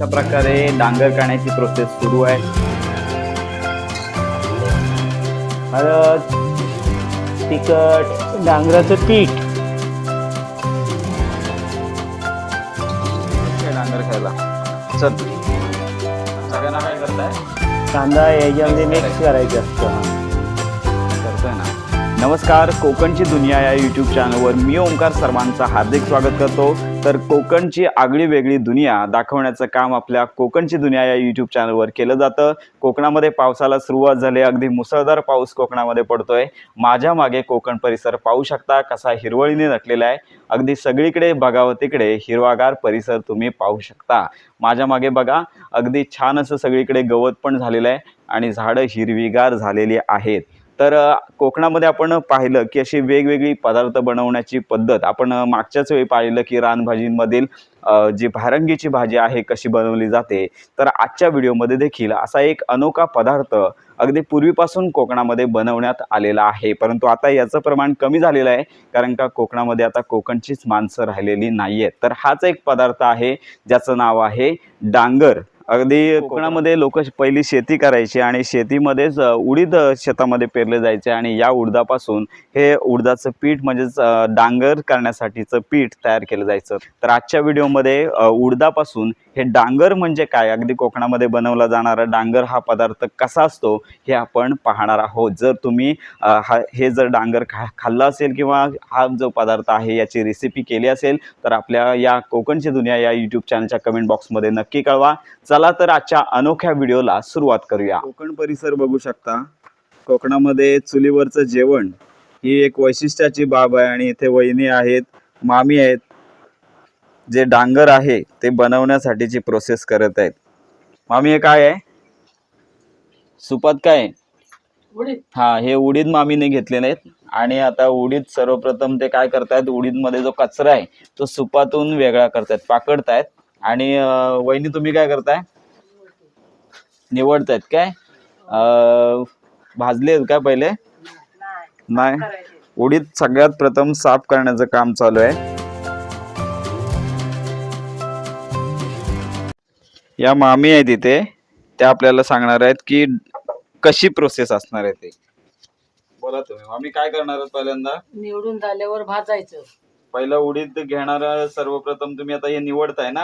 अशा प्रकारे डांगर काढण्याची प्रोसेस सुरू आहे. हळद, तिखट, डांगराचं पीठ. डांगर खायला चल. सगळ्यांना काय करताय? कांदा याच्यामध्ये मिक्स करायचं असतं. करतोय ना. नमस्कार, कोकणची दुनिया या यूट्यूब चॅनलवर मी ओंकार सर्वांचं हार्दिक स्वागत करतो. तर कोकणची आगळी वेगळी दुनिया दाखवण्याचं काम आपल्या कोकणची दुनिया या यूट्यूब चॅनलवर केलं जातं. कोकणामध्ये पावसाला सुरुवात झाली. अगदी मुसळधार पाऊस कोकणामध्ये पडतोय. माझ्या मागे कोकण परिसर पाहू शकता कसा हिरवळीने नटलेला आहे. अगदी सगळीकडे बघावं तिकडे हिरवागार परिसर तुम्ही पाहू शकता. माझ्या मागे बघा, अगदी छान असं सगळीकडे गवत पण झालेलं आहे आणि झाडं हिरवीगार झालेली आहेत. तर कोकणामध्ये आपण पाहिलं की अशी वेगवेगळी पदार्थ बनवण्याची पद्धत आपण मागच्याच वेळी पाहिलं की रानभाजींमधील जी भारंगीची भाजी आहे कशी बनवली जाते. तर आजच्या व्हिडिओमध्ये देखील असा एक अनोखा पदार्थ अगदी पूर्वीपासून कोकणामध्ये बनवण्यात आलेला आहे. परंतु आता याचं प्रमाण कमी झालेलं आहे, कारण का कोकणामध्ये आता कोकणचीच माणसं राहिलेली नाही आहेत. तर हाच एक पदार्थ आहे ज्याचं नाव आहे डांगर. अगदी कोकणामध्ये लोक पहिली शेती करायची आणि शेतीमध्येच उडीद शेतामध्ये पेरले जायचे आणि या उडदापासून हे उडदाचं पीठ म्हणजेच डांगर करण्यासाठीचं पीठ तयार केलं जायचं. तर आजच्या व्हिडिओमध्ये उडदापासून हे डांगर म्हणजे काय, अगदी कोकणामध्ये बनवला जाणारा डांगर हा पदार्थ कसा असतो हे आपण पाहणार आहोत. जर तुम्ही हे जर डांगर खाल्ला असेल किंवा हा जो पदार्थ आहे याची रेसिपी केली असेल तर आपल्या या कोकणची दुनिया या यूट्यूब चॅनलच्या कमेंट बॉक्समध्ये नक्की कळवा. चला तर आजच्या अनोख्या व्हिडिओला सुरुवात करूया. कोकण परिसर बघू शकता. कोकणामध्ये चुलीवरचं जेवण ही एक वैशिष्ट्याची बाब आहे आणि इथे वहिनी आहेत, मामी आहेत, जे डांगर आहे ते बनवण्यासाठीची प्रोसेस करत आहेत. मामी हे काय आहे? सुपात काय आहे? उडीद. हा, हे उडीद मामीने घेतलेले आहेत आणि आता उडीद सर्वप्रथम ते काय करतायत, उडीदमध्ये जो कचरा आहे तो सुपातून वेगळा करतायत, पाकडतायत. आणि वहिनी तुम्ही काय करताय? निवडतायत काय? भाजले आहेत का पहिले? नाही. उडीद सगळ्यात प्रथम साफ करण्याचं काम चालू आहे. या मामी आहेत इथे, त्या आपल्याला सांगणार आहेत की कशी प्रोसेस असणार आहे ते. बोला तुम्ही मामी, काय करणार आहात? पहिल्यांदा निवडून झाल्यावर भाजायचं. पहिलं उडीद घेणार सर्वप्रथम तुम्ही. आता हे निवडताय ना.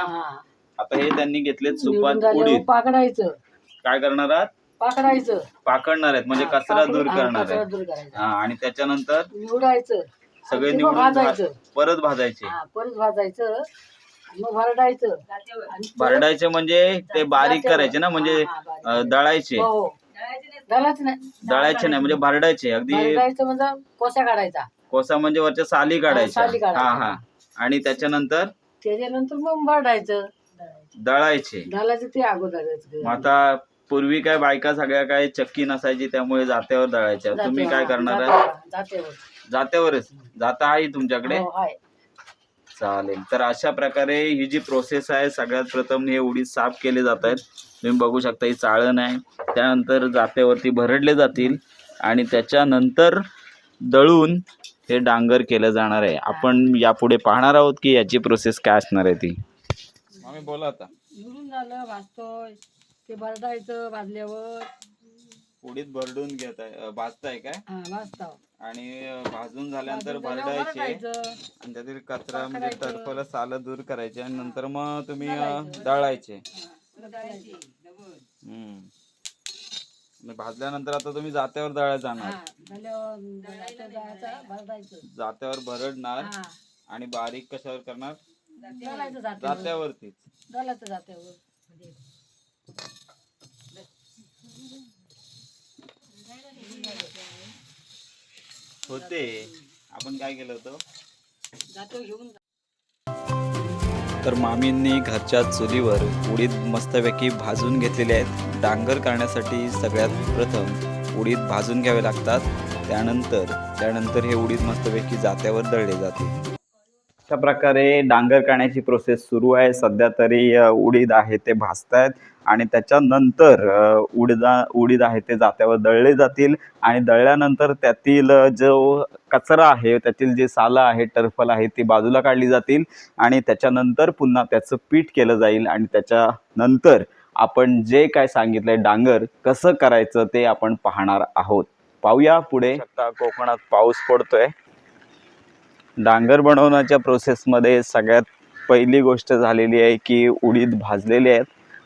आता हे त्यांनी घेतलेत सुपात उडीद. पाकडायचं. काय करणार आहात? पाकडायचं. पाकडणार आहेत म्हणजे कचरा दूर करणार आहे. आणि त्याच्यानंतर निवडायचं. सगळे निवडून भाजायचं. परत भाजायचे. परत भाजायचं. मग भरडायचं. भरडायचे म्हणजे ते बारीक करायचे ना, म्हणजे दळायचे. दळायचे नाही म्हणजे भरडायचे. अगदी भरडायचं म्हणजे कोसा काढायचा. कोसा म्हणजे वरच्या साली काढायच्या. हा. आणि त्याच्यानंतर मग भरडायचं. दळायचे. दळायचं ते अगोदर. आता पूर्वी काय बायका सगळ्या काय चक्की नसायची, त्यामुळे जात्यावर दळायच्या. तुम्ही काय करणार आहे? जात्यावरच. जाता आहे तुमच्याकडे? चालेल. तर अशा प्रकारे ही जी प्रोसेस आहे, सगळ्यात प्रथम हे उडीद साफ केले जात आहेत. तुम्ही बघू शकता ही चाळण आहे. त्यानंतर जात्यावरती भरडले जातील आणि त्याच्यानंतर दळून हे डांगर केलं जाणार आहे. आपण यापुढे पाहणार आहोत की याची प्रोसेस काय असणार आहे ती. आम्ही बोला आता. निवडून झालं, भाजतोय ते भरडायचं. भाजल्यावर उडीद भरडून घेताय, भाजताय काय? भाजतो. आणि भाजून झाल्यानंतर भरडायचे आणि त्यातील कचरा म्हणजे टरफल साल दूर करायचे आणि नंतर मग तुम्ही दळायचे. भाजल्यानंतर आता तुम्ही जात्यावर दळायला जाणार. जात्यावर भरडणार आणि बारीक कशावर करणार? जात्यावरतीच. होते. आपण काय केलं होतं? तर मामींनी घरच्या चुलीवर उडीद मस्तपैकी भाजून घेतलेले आहेत. डांगर करण्यासाठी सगळ्यात प्रथम उडीद भाजून घ्यावे लागतात. त्यानंतर हे उडीद मस्तपैकी जात्यावर दळले जाते. अशा प्रकारे डांगर करण्याची प्रोसेस सुरू आहे. सध्या तरी उडीद आहे ते भाजतायत आणि त्याच्यानंतर उडीद आहे ते जात्यावर दळले जातील आणि दळल्यानंतर त्यातील जो कचरा आहे, त्यातील जे सालं आहे, टरफल आहे, ती बाजूला काढली जातील आणि त्याच्यानंतर पुन्हा त्याचं पीठ केलं जाईल आणि त्याच्यानंतर आपण जे काय सांगितलंय डांगर कसं करायचं ते आपण पाहणार आहोत. पाहूया पुढे. कोकणात पाऊस पडतोय. डांगर बनवण्याच्या प्रोसेसमध्ये सगळ्यात पहिली गोष्ट झालेली आहे की उडीद भाजलेले आहेत.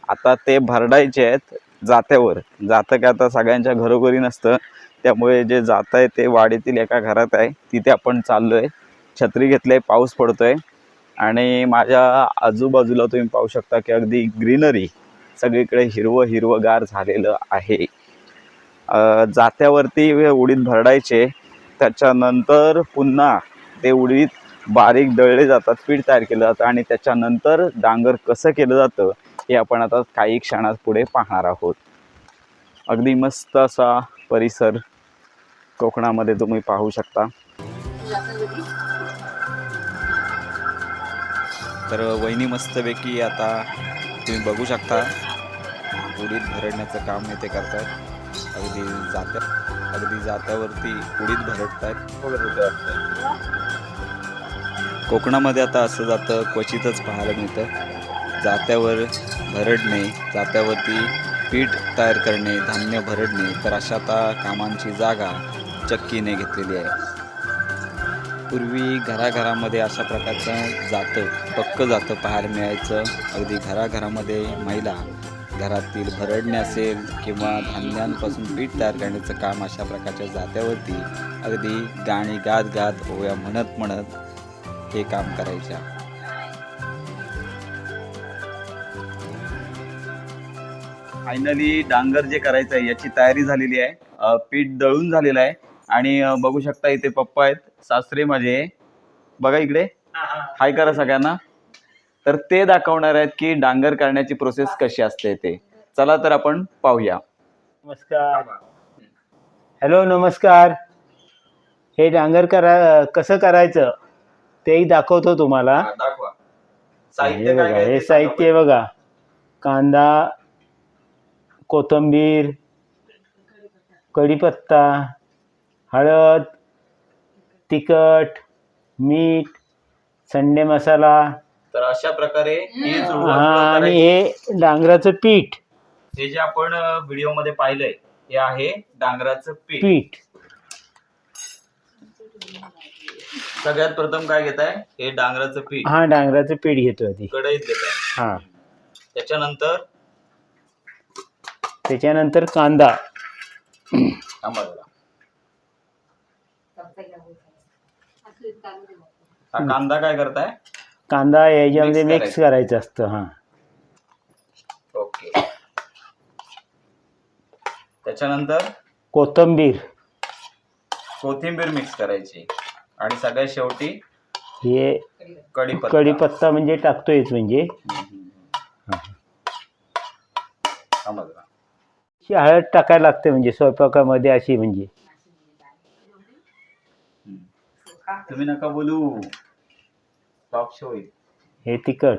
आता ते भरडायचे आहेत जात्यावर. जातं काय आता सगळ्यांच्या घरोघरी नसतं, त्यामुळे जे जात आहे ते वाडीतील एका घरात आहे, तिथे आपण चाललोय. छत्री घेतले, पाऊस पडतोय आणि माझ्या आजूबाजूला तुम्ही पाहू शकता की अगदी ग्रीनरी, सगळीकडे हिरवगार झालेलं आहे. जात्यावरती उडीद भरडायचे, त्याच्यानंतर पुन्हा ते उडीद बारीक दळले जातात, पीठ तयार केलं जातं आणि त्याच्यानंतर डांगर कसं केलं जातं हे आपण आता काही क्षणात पुढे पाहणार आहोत. अगदी मस्त असा परिसर कोकणामध्ये तुम्ही पाहू शकता. तर वहिनी मस्तपैकी आता तुम्ही बघू शकता उडीद भरडण्याचं काम ते करतात. अगदी जात्यावरती उडीद भरडतायत. कोकणामध्ये आता असं जातं क्वचितच पाहायला मिळतं. जात्यावर भरडणे, जात्यावरती पीठ तयार करणे, धान्य भरडणे, तर अशा आता कामांची जागा चक्कीने घेतलेली आहे. पूर्वी घराघरामध्ये अशा प्रकारचं पक्क जातं पाहायला मिळायचं. अगदी घराघरामध्ये महिला घरातील भरडणे असेल किंवा धान्यांपासून पीठ तयार करण्याचं काम अशा प्रकारच्या जात्यावरती अगदी गाणी गात ओव्या म्हणत हे काम करायच्या. फायनली डांगर जे करायचं आहे याची तयारी झालेली आहे. पीठ दळून झालेलं आहे आणि बघू शकता इथे पप्पा आहेत, सासरे माझे. बघा इकडे, हाय करा सगळ्यांना. तर ते दाखवणार आहेत की डांगर करण्याची प्रोसेस कशी असते ते. चला तर आपण पाहूया. नमस्कार. हॅलो, नमस्कार. हे डांगर कसं करायचं तेही दाखवतो तुम्हाला. दाखवा. हे बघा, हे साहित्य बघा. कांदा, कोथिंबीर, कढीपत्ता, हळद, तिखट, मीठ, संडे मसाला. तर अशा प्रकारे आणि हे डांगराचं पीठ, हे जे आपण व्हिडिओ मध्ये पाहिलंय हे आहे डांगराचं पीठ. सगळ्यात प्रथम काय घेताय? हे डांगराचं पीठ. हा, डांगराचं पीठ घेतो आधी. कढईत घेताय. हा. त्याच्यानंतर कांदा. हा कांदा काय करताय? कांदा याच्यामध्ये मिक्स करायचं असतं. हा. ओके. त्याच्यानंतर कोथिंबीर मिक्स करायची आणि सगळ्यात शेवटी हे कढीपत्ता म्हणजे टाकतोयच. म्हणजे हळद टाकायला लागते म्हणजे स्वयंपाकामध्ये अशी. म्हणजे तुम्ही नका बोलू, टॉप शो होईल. हे तिखट.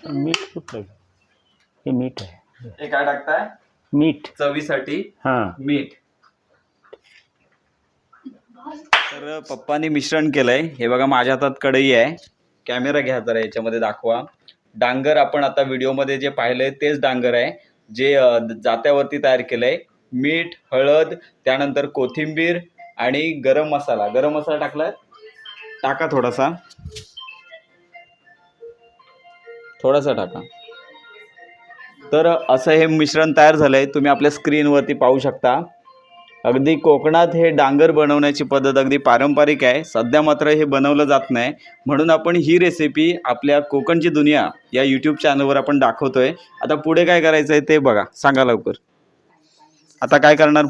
मीठ कुठलं? हे मीठ आहे. हे काय टाकताय? मीठ चवीसाठी. हा, मीठ. तर पप्पानी मिश्रण केलंय. हे बघा, माझ्या हातात कढई आहे. कॅमेरा घ्या जरा, याच्यामध्ये दाखवा. डांगर आपण आता व्हिडिओमध्ये जे पाहिलंय तेच डांगर आहे, जे जात्यावरती तयार केलंय. मीठ, हळद, त्यानंतर कोथिंबीर आणि गरम मसाला टाकलाय. टाका थोडासा टाका. तर असं हे मिश्रण तयार झालंय, तुम्ही आपल्या स्क्रीनवरती पाहू शकता. अगदी कोकणात हे डांगर बनवण्याची पद्धत अगदी पारंपरिक आहे. सध्या मात्र हे बनवलं जात नाही, म्हणून आपण ही रेसिपी आपल्या कोकणची दुनिया या यूट्यूब चॅनलवर आपण दाखवतोय. आता पुढे काय करायचं आहे ते बघा, सांगा लवकर. आता काय करणार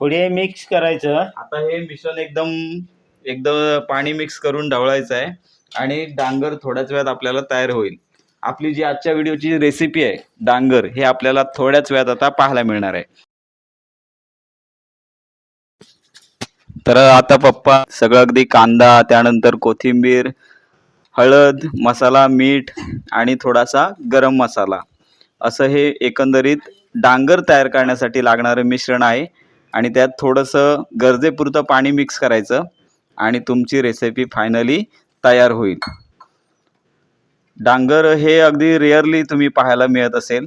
पुढे मिक्स करायचं. आता हे मिश्रण एकदम पाणी मिक्स करून ढवळायचं आहे आणि डांगर थोड्याच वेळात आपल्याला तयार होईल. आपली जी आजच्या व्हिडिओची रेसिपी आहे डांगर, हे आपल्याला थोड्याच वेळात आता पाहायला मिळणार आहे. तर आता पप्पा सगळं अगदी कांदा, त्यानंतर कोथिंबीर, हळद, मसाला, मीठ आणि थोडासा गरम मसाला असं हे एकंदरीत डांगर तयार करण्यासाठी लागणारं मिश्रण आहे. आणि त्यात थोडंसं गरजेपुरतं पाणी मिक्स करायचं आणि तुमची रेसिपी फायनली तयार होईल. डांगर हे अगदी रेअरली तुम्ही पाहायला मिळत असेल.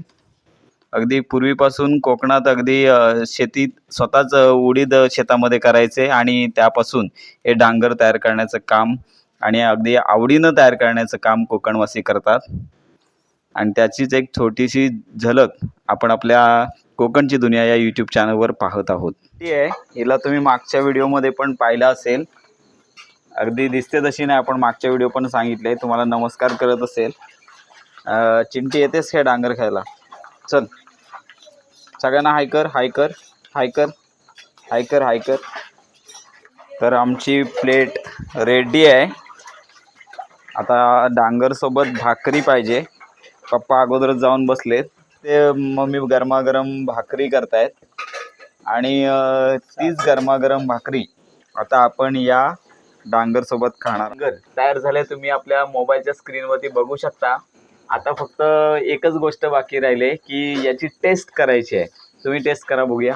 अगदी पूर्वीपासून कोकणात अगदी शेतीत स्वतःच उडीद शेतामध्ये करायचे आणि त्यापासून हे डांगर तयार करण्याचं काम आणि अगदी आवडीनं तयार करण्याचं काम कोकणवासी करतात. आणि त्याचीच एक छोटीशी झलक आपण आपल्या कोकणची दुनिया या यूट्यूब चॅनलवर पाहत आहोत. ती आहे, हिला तुम्ही मागच्या व्हिडिओमध्ये पण पाहिलं असेल. अगदी दिसते तशी नाही, आपण मागच्या व्हिडिओ पण सांगितले, तुम्हाला नमस्कार करत असेल. चिंटी येतेस हे डांगर खायला? चल सगळ्यांना हाय कर, हाय कर, हाय कर, हाय कर, हाय कर. तर आमची प्लेट रेडी आहे. आता डांगर सोबत भाकरी पाहिजे. पप्पा अगोदरच जाऊन बसलेत, ते मम्मी गरमागरम भाकरी करतायत आणि तीच गरमागरम भाकरी आता आपण या डांगर सोबत खाणार. तयार झाले, तुम्ही आपल्या मोबाईलच्या स्क्रीनवरती बघू शकता. आता फक्त एकच गोष्ट बाकी राहिली की याची टेस्ट करायची आहे. तुम्ही टेस्ट करा, बघूया.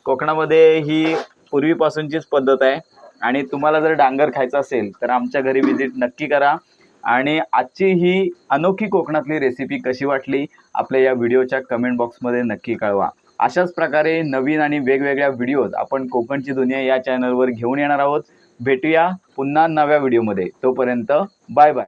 कोकणामध्ये ही पूर्वीपासूनचीच पद्धत आहे आणि तुम्हाला जर डांगर खायचं असेल तर आमच्या घरी व्हिजिट नक्की करा. आणि आजची ही अनोखी कोकणातली रेसिपी कशी वाटली आपल्या या व्हिडिओच्या कमेंट बॉक्समध्ये नक्की कळवा. अशाच प्रकारे नवीन आणि वेगवेगळ्या व्हिडिओज आपण कोकणची दुनिया या चॅनलवर घेऊन येणार आहोत. भेटूया पुन्हा नव्या व्हिडिओमध्ये. तोपर्यंत बाय बाय.